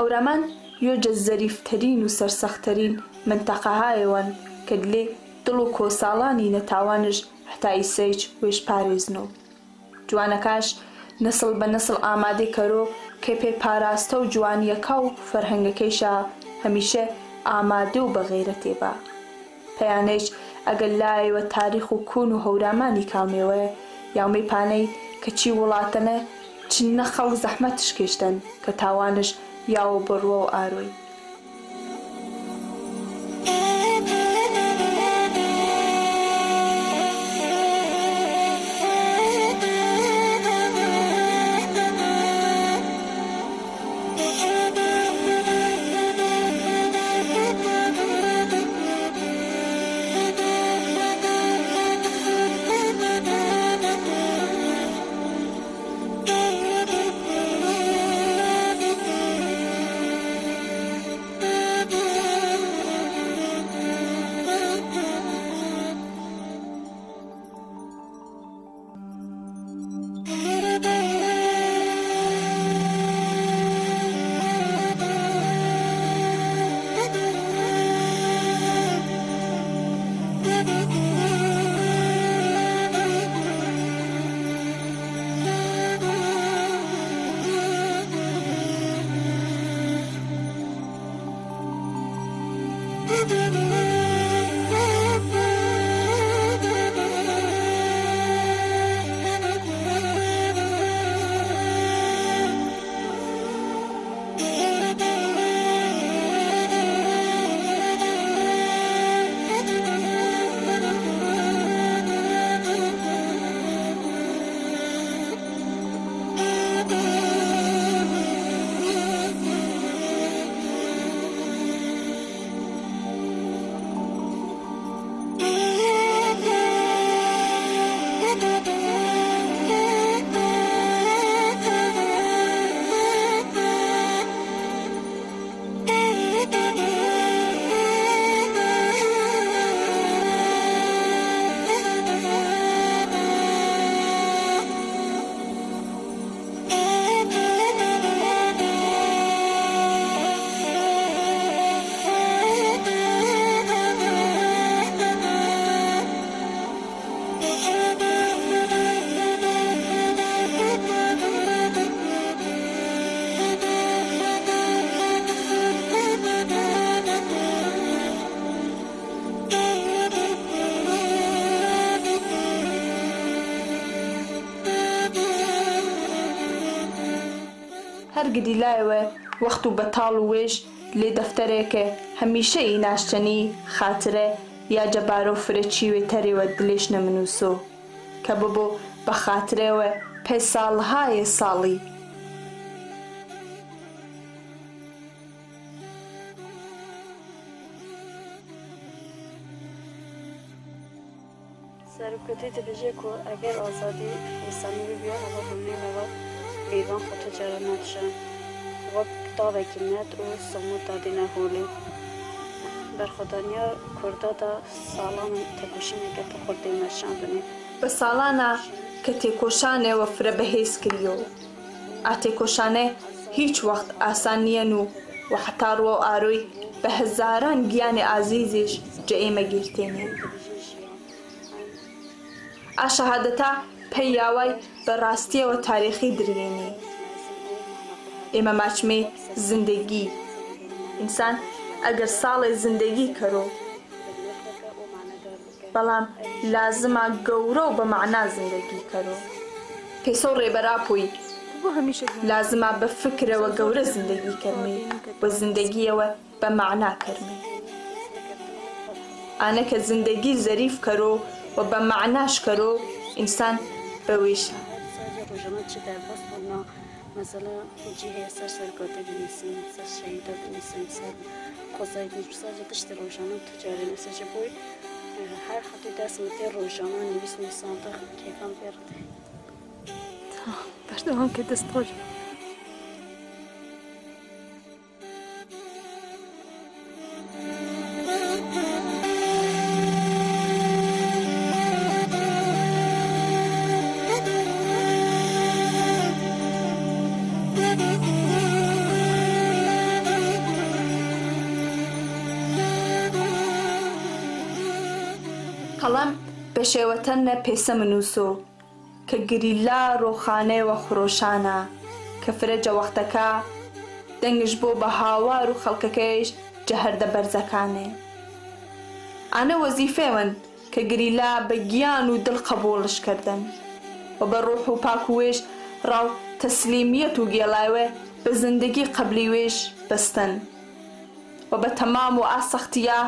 هەورامان یۆجە زەریفترین و سەرسەختترین منتەقەهایەوەن کە لێ دڵ و کۆساڵانی نەتاوانش حتای سەیج وێش پارێزنەوە. جوانەکاش نەسڵ بە نەسڵ ئامادەی کەرۆ کە پێ پاراستە و جوانیەکە و فەرهەنگەکەیشە هەمیشە ئامادە و بەغیرە تێبا. پەیانەیش ئەگەر لایەوە تاریخ و کون و هەورامانی کاڵمێوەیە یاومەی پانەی کەچی وڵاتەنە چنە خەڵک زەحمەت تشکێشتن کە تاوانش یاوە بڕوە و ئاروی. هەرگدی لایەوە وەخت و بەتاڵ و وێژ لێ دەفتەرێکە هەمیشەی ناشتنی خاترە یا جەبارە و فرەچیوێ تەرێوە دلێش نەمنووسۆ کە ببۆ بە خاترێوە پێ ساڵهایە ساڵی. سەرکەوتێ دەبێژێ کو ئەگەر ئازادی ئینسانی ببیە ئەوە بمێنەوە بێبان خۆتە جارە ناتشە وەک کتابێکی نەت و سەموت دادێنە هۆڵێ بەرخۆدانیا کووردا دا ساڵان تێکۆشینێکە پخۆردەی مەشان بنێ بە ساڵانە کە تێکۆشانێوە فرە بەهێز کردیەوە. ئا تێکۆشانێ هیچ وەخت ئاسان نیەن و حتا ڕوە و ئاروی بە هەزاران گیانی ئازیزیش جە ئێمە گیرتێنێ. ئاشەهادەتا پێی یاوای بەڕاستیەوە تاریخی درێنێ. ئێمە ماچمێ زندگی ئینسان ئەگەر ساڵێ زندگی کەرۆ بەڵام لازمە گەورە و بە مەعنا زندگی کەرۆ. پێسە و ڕێبەراپووی لازمە بە فکرەوە گەورە زندگی کەرمێ بە زندگیەوە بە مەعنا کەرمێ. ئانە کە زندگی زەریف کەرۆ و بە معناش کەرۆ ئینسان بەوێشە. مثلا جیه سرکوته بنویسیم، سر شهیدا بنویسیم، سر قضای دیجبساج تشت روزانه تجاری نسج بوی هر خطی دست متی روزانه نویس نیسانده کیفان برده. برده هم که دست روز. قەڵەم بە شێوەتەنە پێسە منووسۆ کە گریلا ڕۆخانەیەوە خۆشانە کە فرەجە وەختەکە دەنگش بۆ بە هاوار و خەڵکەکەیش جەهەردە بەرزەکانێ ئانە وەزیفێون کە گریلا بە گیان و دڵ قبوڵش کردن و بە ڕوح و پاک و وێش ڕاو تەسلیمیەت و گێڵایوێ بە زندگی قبلی وێش بەستن و بە تەمام و ئاسەختیە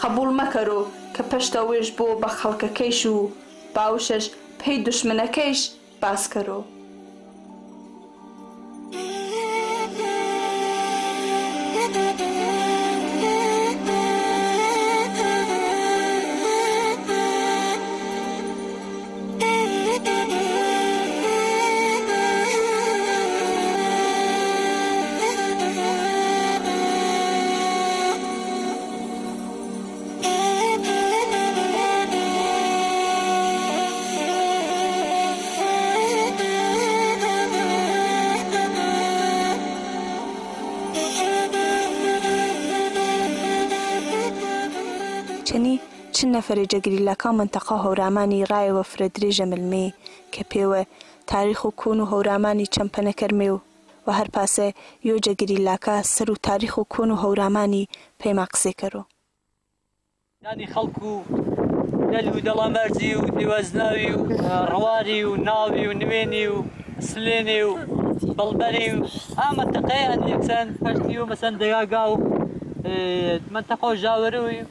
قبول مەکەرۆ کە پەشتە وێش بۆ بە خەڵکەکەیش و باوشش پێی دوشمنەکەیش باس کەرۆ چنی چند نەفەری جەگریلەکە منتەقە هەورامانی ڕایەوە فرەدرێژە ملمێ کە پێوە تاریخ و کۆن و هەورامانی چەمپەنە کەرمێ و هەر پاسە یۆ جەگریلەکە سەر و تاریخ و کۆن و هەورامانی پێما قسێ کەرۆ ینی خەڵک و دەل و دەڵامەرجی و دیوەزناوی و ڕواری و ناوی و نوێنی و سلێنێ و بەڵبەری و ئا منتەقەیان یەکسەن پەشتی و مەسەن دەگاگا و منتەقە و ژاوەرەوەی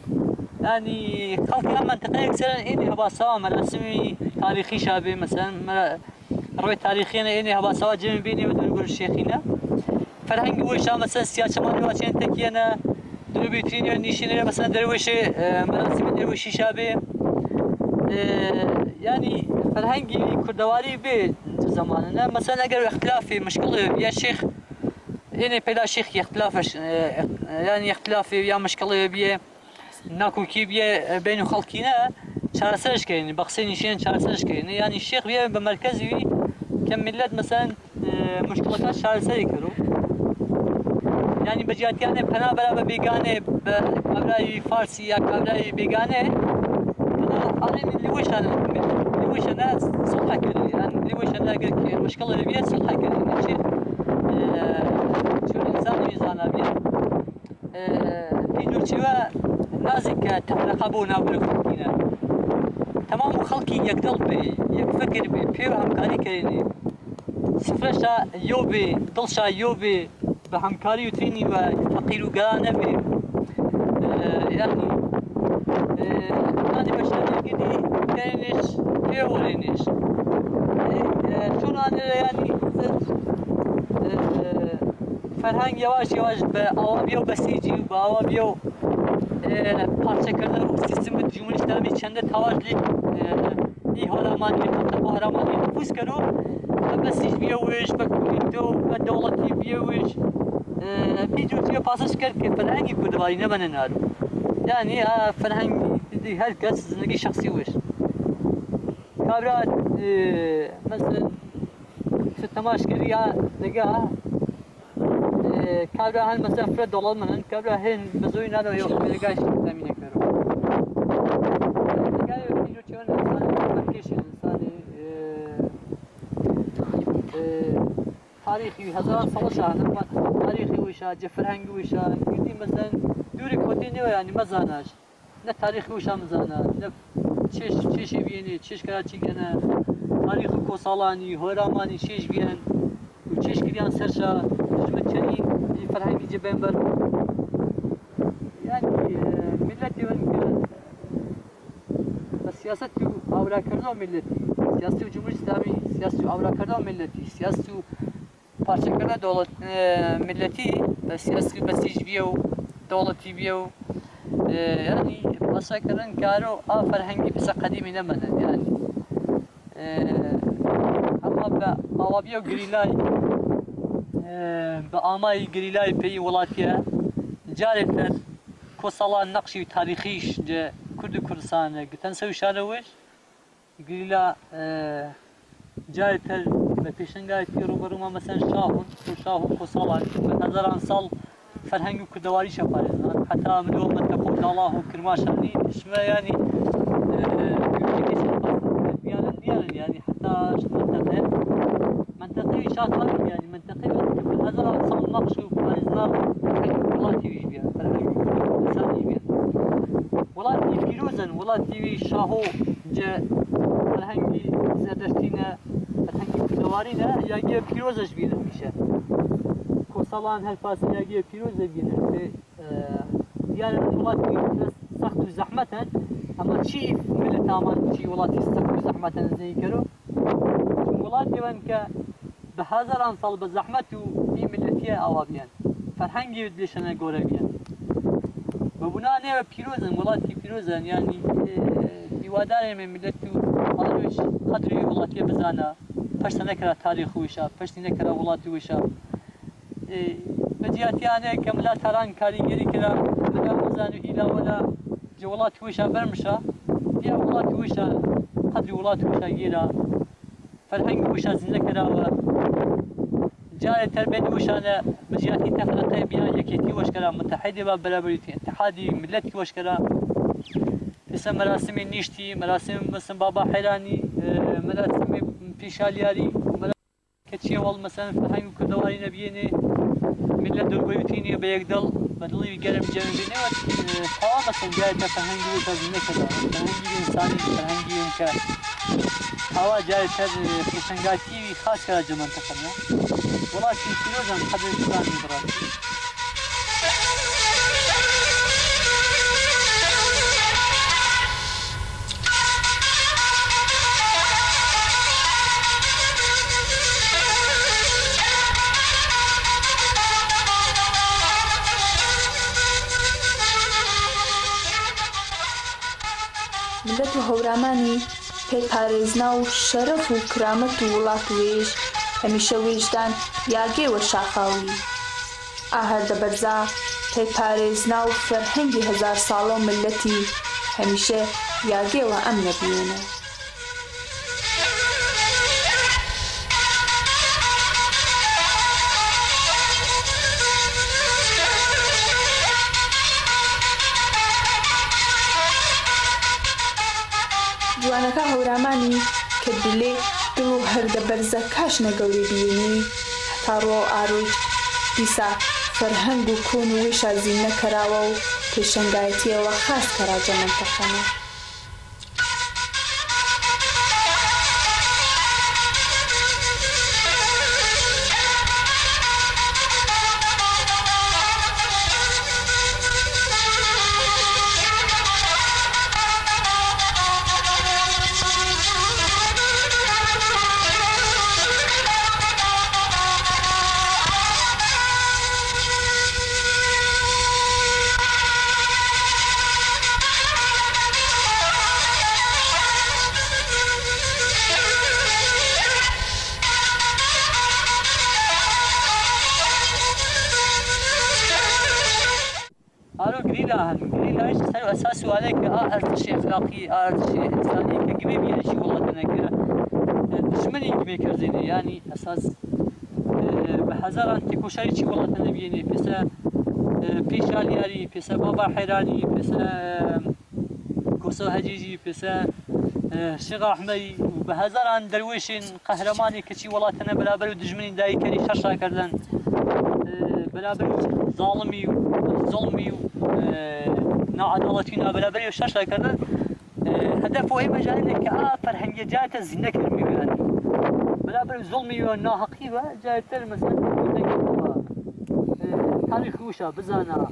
ینی خەڵکی ئەم منتەقە یەکسەرن ئێنێ هەباساوە مەراسمی تاریخی شابێ مەسەن ڕوێ تاریخیەنە ئێنێ هەباساوە جێمە بینێ و دەرگۆر شێخینە فەرهەنگی وێشا مەسەن سیاچەمانی واچێن تەکیەنە دروبیترینی و نیشینەیە مەسەن دەروێشێ مەراسمی دەروێشی شابێ ینی فەرهەنگی کوردەواری بێ زمانە مەسەن ئەگەر اختلافی مشکڵێ یا شێخ ئێنێ پەیدا شێخی اختلافش ینی اختلافی یا مشکڵێ بیە ناکوکی بیە بین و خەڵکینە چارەسەرشکەین بە قسەی نیشێن چارەسەرشکەین ینی شێخ بیە بە مەرکەزی کە میلەت مەسەن مشکڵەکان چارەسەری کردو ینی بەجیاتیانێ پەنا بەرا بە بێگانێ بە کابرای فارسی یا کابرای بێگانێ ئاڵێنی لێوەشانە سڵحە کردی یان لێوەشانە ئەگەر مشکڵێ بیە سڵحە کردی شێخ چۆن زانی زانا بێ پیدورچیوە نازێک کە تەفرەقە بۆ ناوبرە خەڵکینە تەمام و خەڵکی یەکدڵ بێ یەک فکر بێ پێوە هەمکاری کردێ سفرەشا یۆ بێ دڵشا یۆ بێ بە هەمکاری و ترینی وە فەقیر و گەران نەبێ ینی نانی بەشارێکردی کەێنێش پێوەڵێنێش چۆنانە ینی فەرهەنگ یەواش بە ئاوا بێ و بەسیجی و بە ئاوا بێ و پارچەکردن و سیستم جمهوری اسلامی چەندە تاواش لێ ئی هەرامانی منتەقە هەرامانی نفوس کردو بە سیج بێ وێش بە کوردۆ بە دەوڵەتی بێ وێش پیجوتیە پاسش کرد کە فەرهەنگی کوردەواری نەبەنە نار ینی فەرهەنگی هەر کەس زندگی شخصی وێش کابرا مەسەن تەماشگەری دەگا کابرا هەن مەسەن فرە دەوڵەت منن کابرا هێن بە زۆی نانەوە یۆ لەگایش تەمینە کردو تاریخی هزار ساڵشانە تاریخی ویشە جەفرهەنگی ویشە گردی مەسەن دووری کۆتی نێوە ینی مەزاناش نە تاریخی ویشە مزانە نە چێشی بێنێ چێشکرا چی گەنە تاریخ و کۆساڵانی هۆرامانی چێش بیان و چێشکریان سەرشە ژمە چەنی فەرهەنگی جەبێن بەر ینی میلەتی بە سیاسەتی و ئاوراکردنەوە میلەتی سیاسی و جمهوری اسلامی سیاسی و ئاوراکردنەوە میلەتی سیاسی و پارچەکردنە دەوڵەت میلەتی بە سیاسی بەسیج بیە و دەوڵەتی بیە و ینی بەسەکردن کارۆ ئا فەرهەنگی پسە قەدیمی نەمەنە ینی ئەمە بە ئاوابیە و گریلای بە ئامای گریلای پێی وڵاتیە جارێکتر کۆسەڵان نەقشی تاریخیش کورد و کوردستانە گتەن سەوی شارەوەش گریلا جارێکتر بە پێشنگایەتی ڕوبەڕوومە مەسەن شاه و کۆسەڵان بە هەزاران ساڵ فەرهەنگ و کوردەواری شەپارێزان حتا مرۆڤ مەتەقە و داڵاغ و کرماشانی شمە ینی زمان يعني حتى منطقي شاطر يعني منطقي في هذا صار نقش وفارزنا ولاتي بيها ثاني بيها ولاتي فيروزن ولاتي شاهو جاء الهنجي زادشتينا الهنجي كدوارينا ياجي فيروزش بينا مشان كوسالان هالفاس ياجي فيروز بينا في ديار ولاتي سخت زحمة اما شيء من التامان شيء ولاتي سخت زحمة زي كرو ولاتي وانك بهذا انصل بزحمة في ملتية اوابيان فرهنجي بديش انا قوربيان وبناء بيروزن ولاتي بيروزن يعني في وادار من ملتو قالوش قدري ولاتي بزانا فشت نكره تاريخ ويشا فشت نكره ولاتي ويشا بجياتي انا كملا تران كاريجري كذا ملا بزانو الى ولا جولات ويشا برمشا يا ولاتي ويشا قدري ولاتي ويشا جيرا فرهنج ويشا زنكره جاي تربية وشانا بجياتي تفرقي بيا يكيتي وشكرا متحدة ببرابريتي اتحادي ملتي وشكرا اسم مراسم نيشتي مراسم مثلا بابا حيراني مراسم بيشالياري كتشي وال مثلا فهنگ كردواري نبيني ملت دلبيوتيني بيقدل بدلي بقرم جنبيني وحوا مثلا جاي تفهنج وشانا كذا فهنجي انساني فهنجي انك حوا جاي تر فشنگاتي خاص كذا جمان تفهمنا والله في فيروزن قدر الإنسان براسي ملت و هەورامانی پێپارێزنا و شەرەف و کرامەت و وڵات و وێژ هەمیشە وێژدان یاگێوە شاخاوی ئاهەردە بەرزا پێپارێزنا و فەرهەنگی هەزار ساڵە و ملەتی هەمیشە یاگێوە ئەم نەبیێنە جوانەکە هەورامانی کە دلێ دڵ و هەردە بەرزە کاش نەگەورێ بینی هەتا ڕۆ ئاڕۆی دیسا فەرهەنگ و کۆن و وێشا زین نەکەراوە و پێشەنگایەتیەوە خاص کەراجە منتەقەمە قليلا ايش سالوا اساسه عليك ارتشي اخلاقي ارتشي انساني كقريب يعني شي والله انا دشمني كبير زيني يعني اساس بحذر انت كوشاي شي والله انا بيني بس بيشالياري بس بابا حيراني بس كوسو هجيجي بس شيخ احمدي وبحذر عن درويشين قهرماني كشي والله انا بلا دجمني داي كري شرشا كردن بلا ظالمي ظلمي ناعدالتينا بلا بلا شاشة كذا هدفه أي مجال إنك فرهنجة جات الزنا كلمة يعني بلا بلا ظلمي وناحقية جات مثلا تاريخ وشا بزانا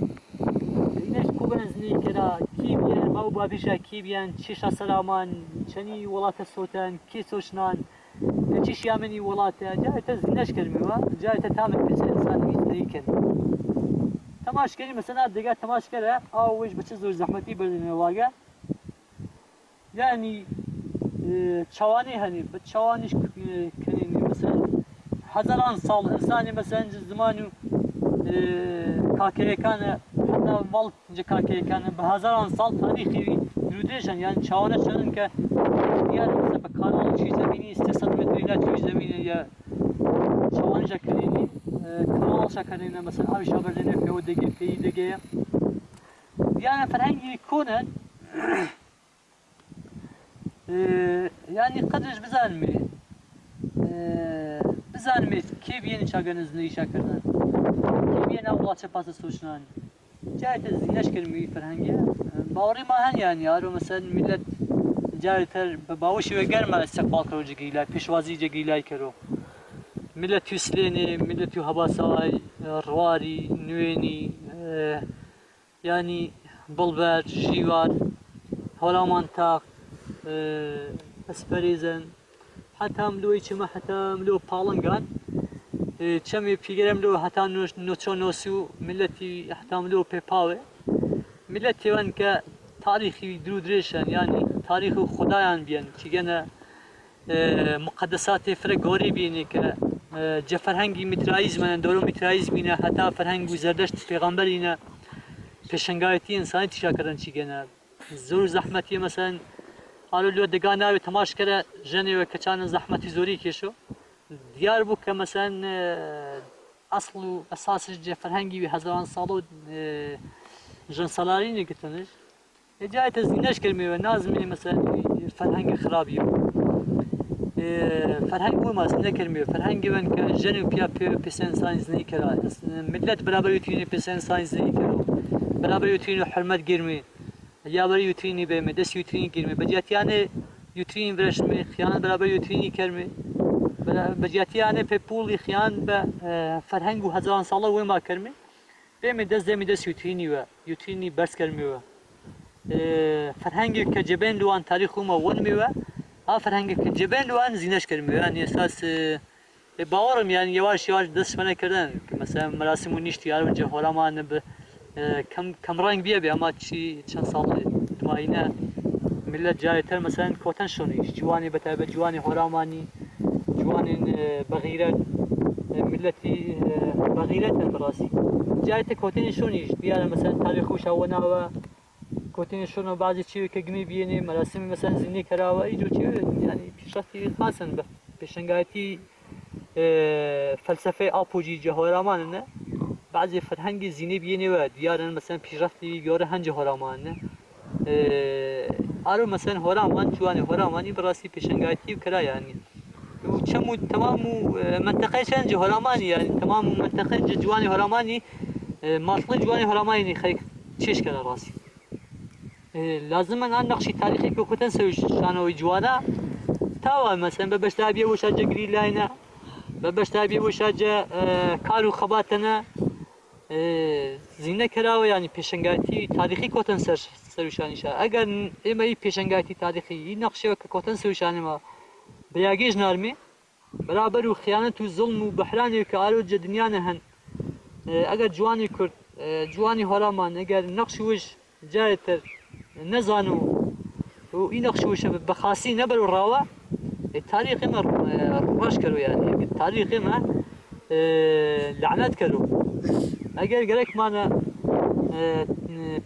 إنش كوبنزني كذا كيبيان ما هو بابيشا كيبيان تشيشا سلامان شني ولات السوتان كيسوشنان تشيش يامني ولات جات الزناش كلمة جات تامن بس إنسان يستري كلمة تماش كري مثلا دقات تماش كره او ويش بتشزور زحمتي بردن واقع يعني تشواني هني بتشوانيش كريني مثلا هزاران صال انساني مثلا زمانو كاكي كان حتى مال كاكي كان بهزاران صال تاريخي روديشن يعني تشوانش ان ك يعني مثلا بكانال شي زميني استسد مدرينات شي زميني يا تشوانش كريني كانال شكرنا مثلا أو شابر لنا في ودقة في دقة يعني فرهنجي كونن يعني قدرش بزانمي كيف ين شاگرن زنی شاکردن كيف ين أول چه پاس سوشنان جایت زینش کرمی فرهنگی باوری ما هن يعني یارو مثلا ملت جایتر باوشی و گرم استقبال کرو جگیلای پیشوازی جگیلای کرو ملت یوسلینی ملت یو هباسای رواری نوینی يعني بلبر جیوار هولامان تاق اسپریزن حتى ملوی چما حتى ملو پالنگان چمی پیگرم لو حتى نوچو نوسو ملتی حتى ملو پیپاوه ملتی وان که تاریخی درودرشن يعني تاریخ خدایان بیان چیگنه مقدسات فرق گوری بینی که جفرهنگی مترایز من دورو مترایز بینه حتى فرهنگ و زردشت پیغمبرینه پیشنگایتی انسانی تشا کردن چیگنه زور زحمتی مثلا حالا لو دگانه و تماش کرده جنی و کچان زحمتی زوری کشو دیار بو که مثلا اصل و اساس فرهنگی و هزاران سالو جن سالاری نگتنش جای تزینش کرمی و نازمی مثلا فرهنگ خرابی فرهنگ بو ماست نکرمی فرهنگی من که جنی و پیس انسانی زنی کرد ملت برابر یتینی پیس انسانی زنی کرد برابر یتینی حرمت گرمی یا بر یتینی به مدرس یتینی گرمی بجاتیانه یتینی برشمی خیان برابر یتینی کرمی بجاتیانه په پولی خیان به فرهنگ و هزاران ساله و ما کرمی به مدرس یتینی و یتینی برس کرمی و فرهنگی که جبن لوان تاریخ ما ون می و ها فرهنگی که جبن لوان زینش کرمی یعنی اساس باورم يعني يواش دست من کردن که مثلا مراسم و نیشتی یارو جهورامان به کم رنگ بیا اما چند سال دماینه ملت جایتر مثلا کوتن شونیش جوانی بتابه جوانی هورامانی جوانی بغیرت ملتی بغیرت براسی جایت کوتن شونیش بیاره مثلا تاریخوش اونا و کوتن شونو بعضی چیزی که گمی بینی مراسم مثلا زنی کراوه ایجو چیه یعنی پیشرفتی خاصن به پیشنگاتی فلسفه آپوجی جهورامان نه بعضی فرهنگی زینی بینی و دیارن مثلا پیشرفتی بیاره هنج هورامان نه آرو مثلا هورامان جوانی هورامانی براسی پیشنگاتی کرا يعني وشمو تمام منطقه شنج هورامانی يعني تمام منطقه جوانی هورامانی ماطل جوانی هورامانی خيك چش کرا راسي لازم ان نقشي تاريخي كوكتن سوي شانو جوانا تاوا مثلا ببشتابيه وشاجه جريلاينا ببشتابيه وشاجه كارو خباتنا زینه کراوه یعنی پیشنگاتی تاریخی کوتن سروشانیشه اگر ایمایی پیشنگاتی تاریخی این نقشه که کوتن سروشانی ما بیاگیج نرمی برابر و خیانت و ظلم و بحرانی که آلو دنیا نهن اگر جوانی کرد جوانی هورامان اگر نقش وش جایتر نزانو و این نقش وش بخاصی نبرو راوه تاریخ ما روش کرو یعنی تاریخ ما لعنت کرو اگر گرک مانا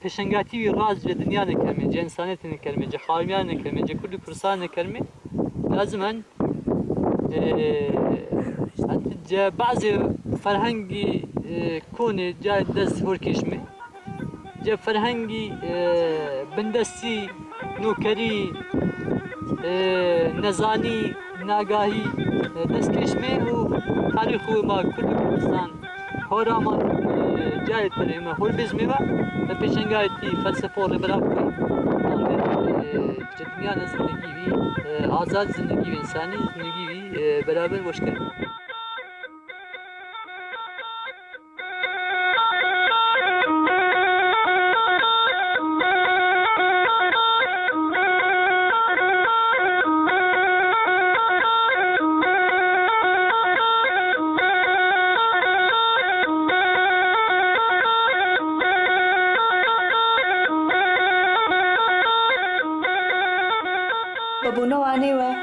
پیشنگاتی راز به دنیا نکرمی جه انسانیت نکرمی جه خارمیان نکرمی جه کردی پرسان نکرمی لازما جه بعضی فرهنگی کونی جای دست هرکشمی جه فرهنگی بندستی نوکری نزانی ناگاهی دست کشمی و تاریخ ما کردی پرسان هورامان جای تریم هر بزمی و پیشنگاتی فلسفه رو برای دنیا زندگی وی آزاد زندگی و انسانی زندگی وی برابر باش کرد. ببونوانه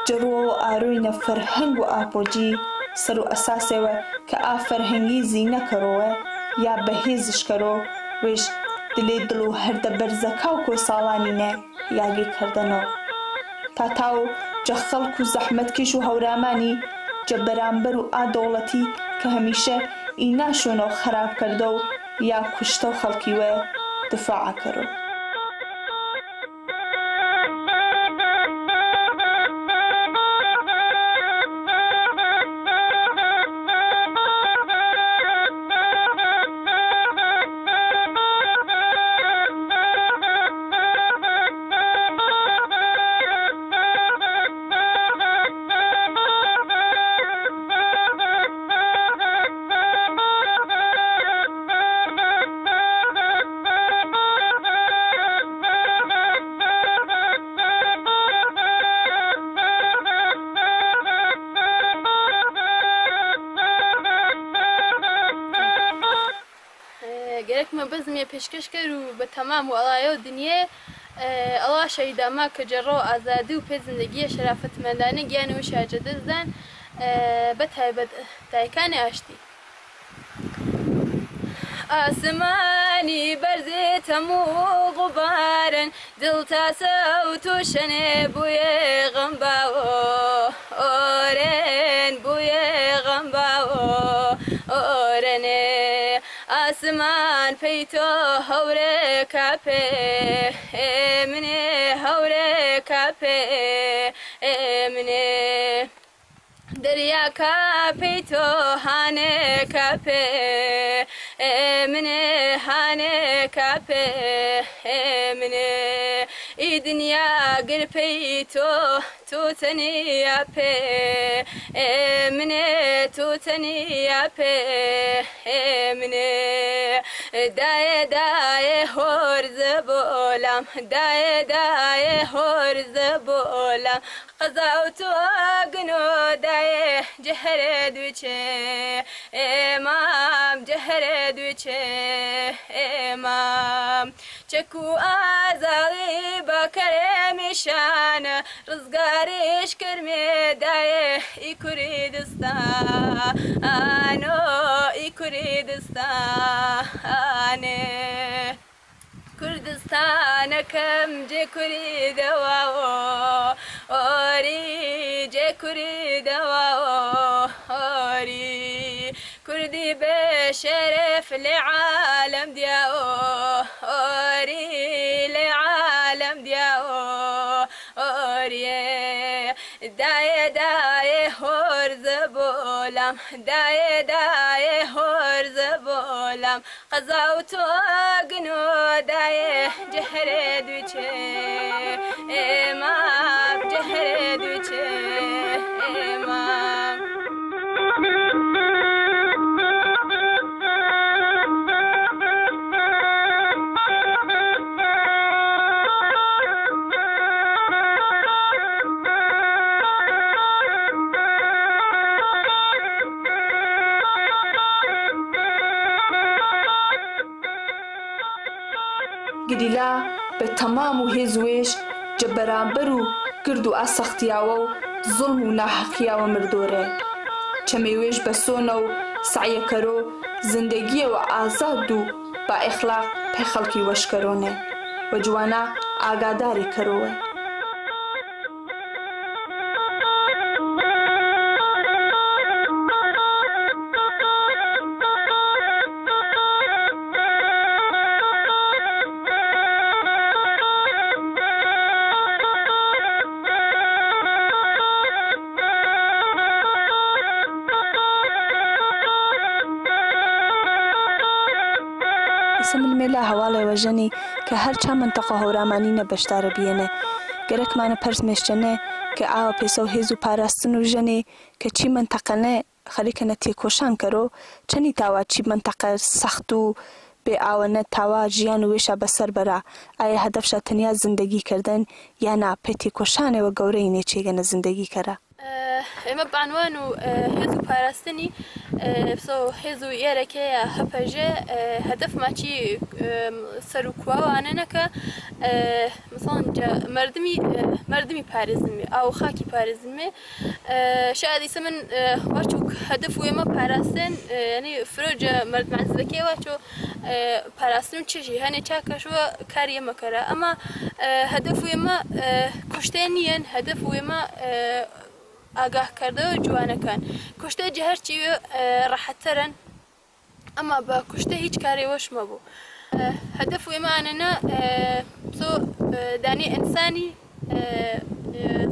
جرو و آروین فرهنگ و آپوجی سر و اساسه و که فرهنگی زینه کروه یا بهیزش کرو وش دلی دلو هر دبرزکاو کو سالانی نه یاگی کردنو تاو جه خلق و زحمت کش و هورامانی جه برانبر و آدولتی که همیشه ایناشونو خراب کردو یا کشتو خلقی و دفاع کرو گرک من بزمی پیشکش کرد و به تمام والای دنیا الله شهید ما که جرا آزادی و پی زندگی شرافتمندانه گیان و شاجده زن به تایکان آشتی آسمانی برزی تمو غبارن دل تاسو توشنه بوی غنباو اورن بوی غنباو اورنه آسمان پیتو هوره کپه منه هوره کپه منه دریا کپی تو هانه کپی منه هانه کپی منه ای دنیا گرپی تو تنیا پی منه تو تنیا پی منه دای دای هرز بولم دای دای هرز بولم قضاوت اقنو دای جهر دوچه امام جهر دوچه امام چکو آزالی بکر میشان رزگارش کرمی دای ای کردستان ای کردستان کردستان کم جه کری دواو آری جه کری دواو آری کردی به شرف لعالم دیاو آری لعالم دیاو آری دای دای هرز بولم دای دای هرز بولم قضاوت اقنو دای جهر دوچه امام جهر دوچه امام گریلا به تمام و هزویش جبرانبر و گرد و ئاسەختیاوە و زوڵم و ناحەقیاوە مردۆرێ چەمەوێش بە سۆنە و سعیەکەرۆ زندگیەوە ئازاد و با ئیخلاق پێ خەڵکی وەشکەرۆنێ وە جوانە ئاگاداری کەرۆوە اسم المێلا هەواڵێ وەژەنی کە هەر چا منتەقە هەورامانینە بەشدارە بێنێ گەرەکمانە پەرزمێشتەنێ کە ئاوە پێسە و هێز و پاراستن و ژەنێ کە چی منتەقەنێ خەریکەنە تێکۆشان کەرۆ چەنی تاوا چی منتەقە سەخت و بێ ئاوەنە تاوا ژیان و وێشە بەسەر بەرا ئایا هەدەفشە تەنیا زندگی کردن یانا پێ تێکۆشانێوە گەورەی نێچێگەنە زندگی کەرە ئێمە بەعنوان و هێز و پاراستنی هێز و ئێرەکەیە هەپەژێ هەدەفماچی سەر و کواوانەنەکە مثڵەن مردمی پارێزمێ ئاو خاکی پارێزمێ شاید ئیسە من وەرچوو هەدەف و ئێمە پاراستن ینی فرۆجە مردمەعزەکەی وەچۆ پاراستن چێژی هەنێ چاکەشوە کاری ئێمە کەرە ئەمە هەدەف و ئێمە کوشتێ نیەن هەدەف و ئێمە ئاگاهکردەوە جوانەکان کوشتە جەهەرچی ڕەحەتتەرن ئەمە بە کوشتە هیچ کارێوەش مەبوو هەدەف و ئێمانەنە تۆ دانی ئینسانی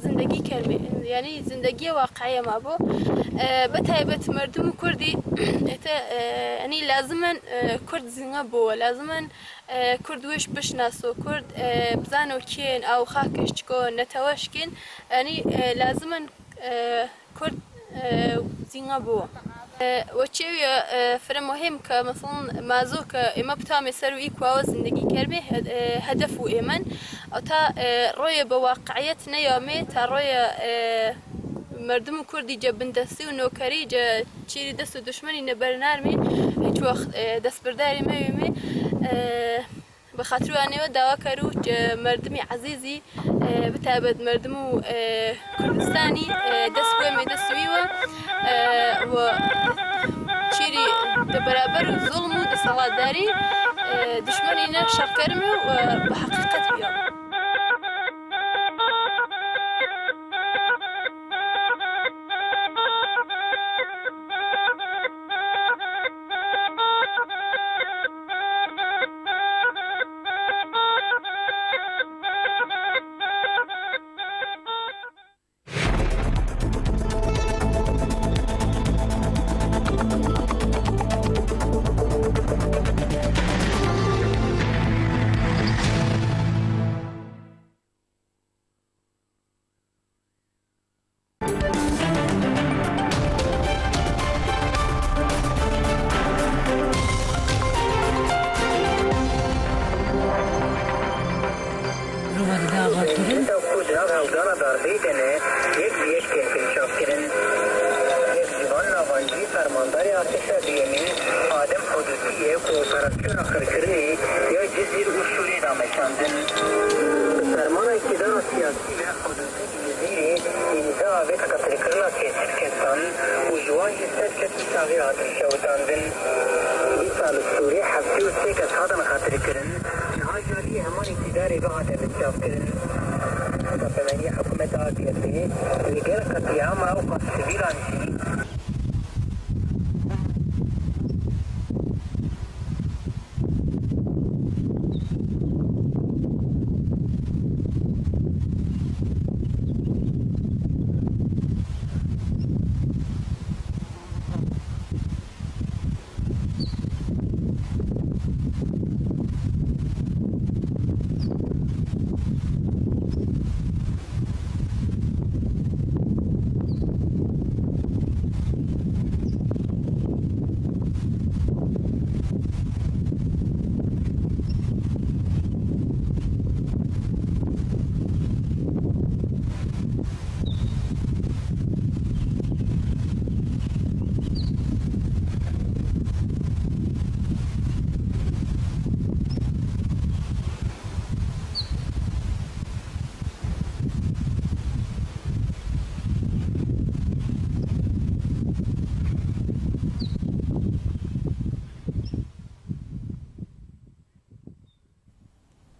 زندگی کەرمێ یعنی زندگی واقعیە مابۆ بەتایبەت مردم و کوردی ئەنی لازمن کورد زیینە بووە لازمن کورد وێش بشناسۆ کورد بزانەوە کێن ئاو خاکەش چکۆ نەتەوەشکن ئەنی لازمن کورد زیینە بووە وەچێویە فرە مهم کە مەسڵن مازۆ کە ئێمە بتامێ سەر و ئیکواوە زندگی کەرمێ هەدەف و ئێمەن ئەو تا ڕۆیە بە واقعیەت نەیامێ تا ڕۆیە مردم کوردی جا بندستی و نوکری جا چیری دست و دشمنی نبرنارمی هیچ وقت دست برداری میویمی بخاطر وانه و دعوا کرو مردمی عزیزی بتابد مردمو کردستانی دست بوی دست و چیری برابر ظلم و دستاورداری دشمنی نه شر کرمی و بحقیقت بیا.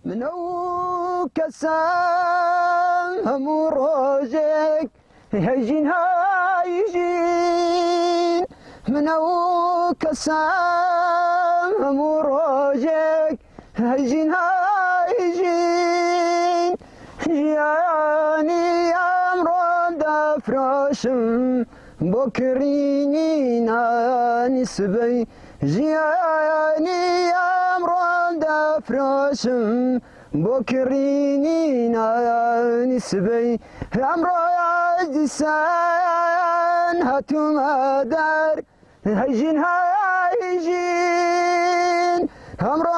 منو كسام همو روزك هيجين هايجين منو كسام همو روزك هيجين هايجين جياني امرون دفراشم بكريني نسبي جياني امرون دفراشم بكريني نسبي امرو عزيسان هاتو مدار هيجين هيجين امرو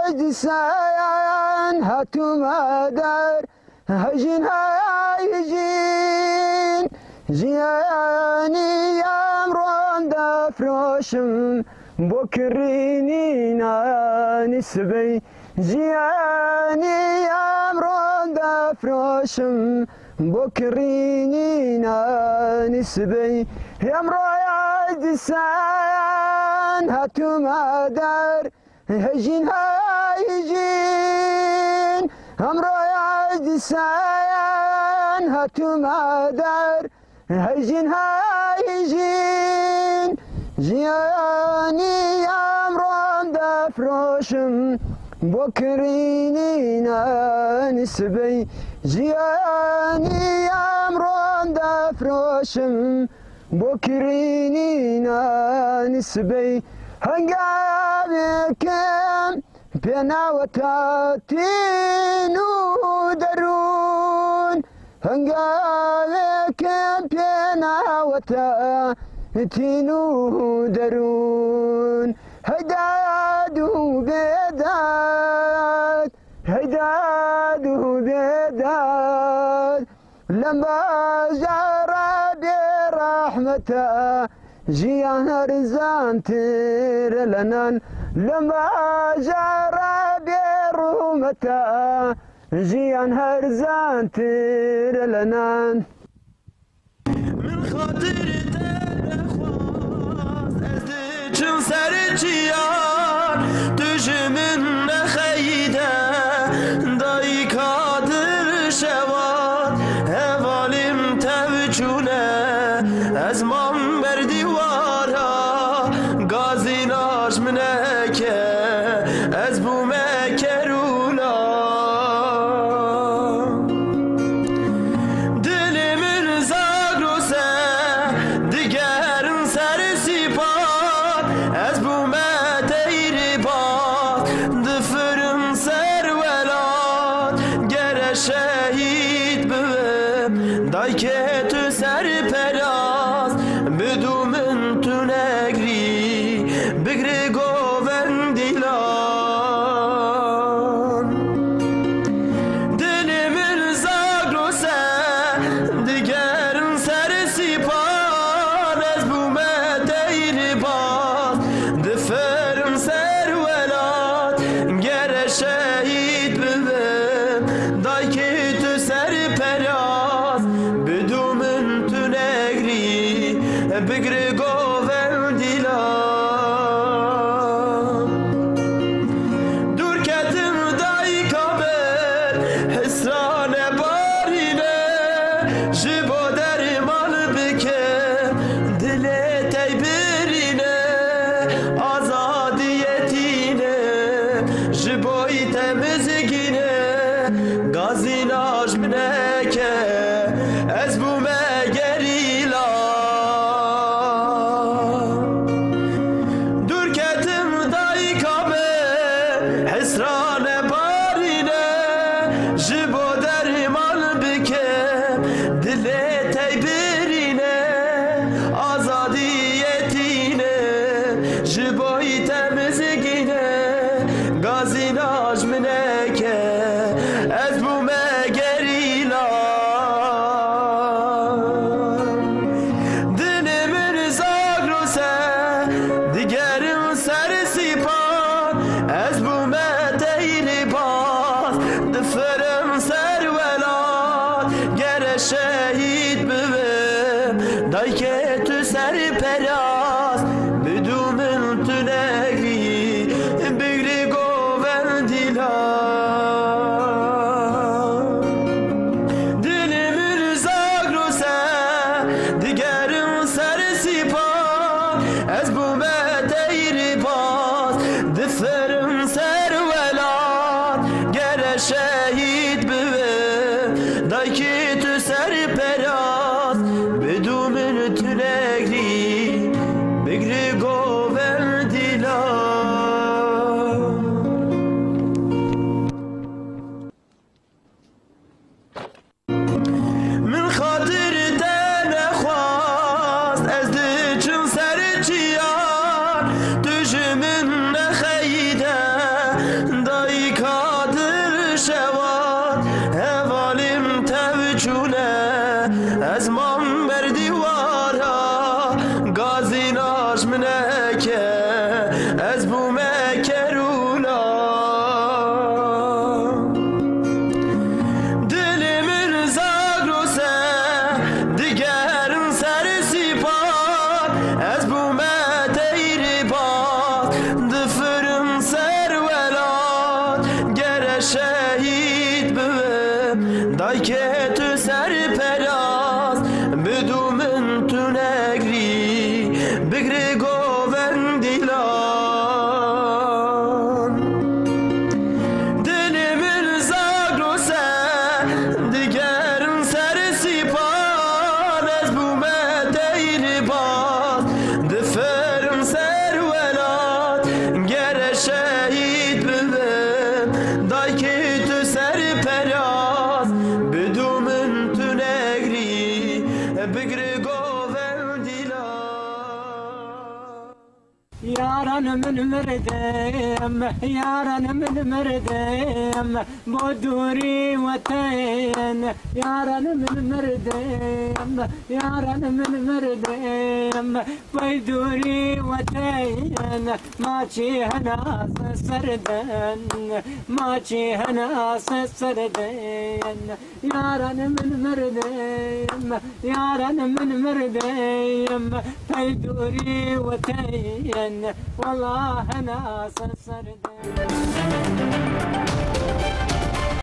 عزيسان هاتو مدار هيجين هيجين جياني امرون دفراشم بكريني نسبي جياني امرون دفراشم بكريني نسبي امرو عزيسان هاتو مدار هيجين هيجين امرو عزيسان هاتو مدار هيجين هيجين جياني امرون دفراشم بكريني نسبي جياني امرون دفراشم بكريني نسبي هنقابكم بينا وتاتين ودرون هنقابكم بينا وتاتين ودرون هداد وبيداد هداد وبيداد لما جرب وتا جيان هرزان تيرلنان لما جرى بيرومتا جيان هرزان تيرلنان من خاطر تنخواست از چون سر چیان توش من نخیده دایی کادر شواد هوالیم توچونه از مام بر دیوارا گازیناش منکه از بومه کرولا شهید بم دای که تو سر پراز بدو من تو نگری بگری گوون دیلان دل من زاگروسه دیگر سر سیپان از بومه دیر باز دفرم سر ولاد گر شهید بم دای که تو سر پراز بدو من تو نگری بگری گوون دیلان دور کتم دای کابل حسران بارینه جبا در مال بکن دل تی برینه آزادیتینه جبایی تمزگینه گازیناش منکه از بومه گریلا دور کتم دای کابل حسران بارینه جبو در مال بکم دل تی برینه آزادیتینه جبایی تمزگینه گازیناش منکه از بومه گریلا دل من زاگروسه دیگرم سر سیپان از بومه دیر باز دفرم سر ولاد گر شهید ببم دای که تو سر پراز بدو من تو نگری بگری گوون دیلان دل من زاگروسه دیگرم سر سیپان از بومه دیر باز دفرم سر ولاد گر شهید ببم دای که تو سر پراز بدو من تو نگری بگری گوون دیلان من خاطر تنخواست از چون سر چیان توش من نخیده دایی کادر شواد هوالیم توچونه از مام بر دیوارا گازیناش منکه از بومه کرولا دل من زاگروسه دیگر سر سیپان از بومه دیر باز دفرم سر ولاد گر شهید ببم دای که تو سر پراز بدو من تو نگری بگری گوون دیلان دل من زاگروسه دیگر سر سیپان از بومه دیر باز دفرم سر ولاد گر شهید ببم دای که تو سر پراز بدو من تو نگری بگری گوون دیلان يارن من مردم يارن من مردم بودوري وتين يارن من مردم يارن من مردم بودوري وتين ماشي هناس سردن ماشي هناس سردن يارن من مردم يارن من مردم بودوري وتين والله ناس سردين